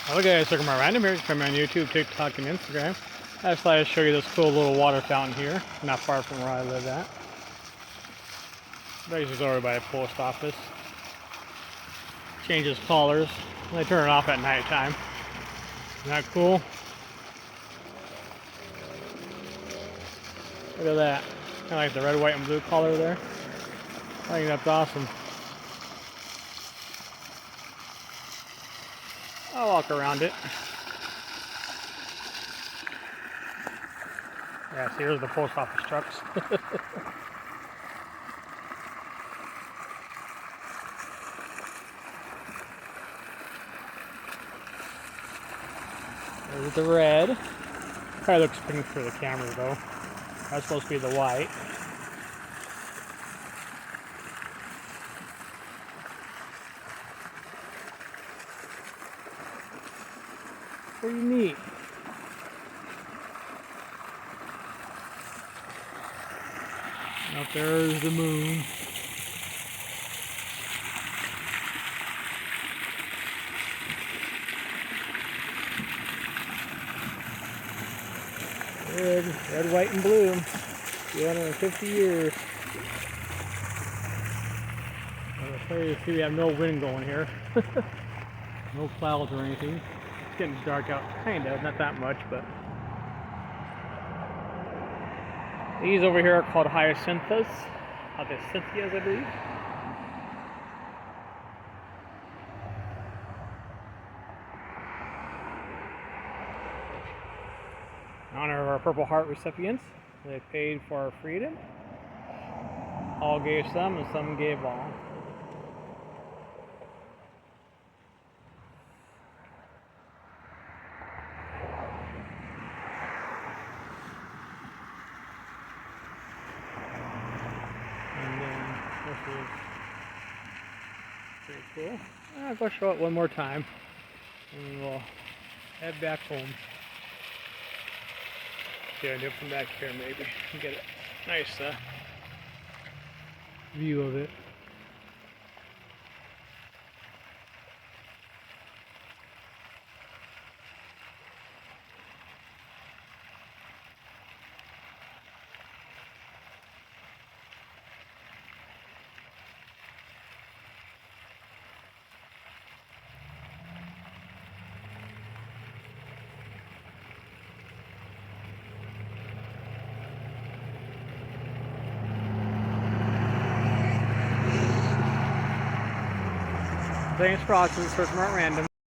Hello guys, welcome to my random here. Come on YouTube, TikTok, and Instagram. I just thought I'd show you this cool little water fountain here, not far from where I live at. This is over by the post office. Changes colors. They turn it off at night time. Isn't that cool? Look at that. Kind of like the red, white, and blue color there. I think that's awesome. I'll walk around it. Yeah, see, here's the post office trucks. There's the red. Probably looks pink for the camera though. That's supposed to be the white. Pretty neat. Up there's the moon. Red, white, and blue. 250 years. See, we have no wind going here. No clouds or anything. It's getting dark out, kind of, not that much, but. These over here are called hyacinthus. Hyacinthias, I believe. In honor of our Purple Heart recipients, they paid for our freedom. All gave some, and some gave all. And then this is pretty cool. I'll go show it one more time, and we'll head back home. Yeah, do it from back here maybe and get a nice view of it. Thanks for watching. This was Smart Random.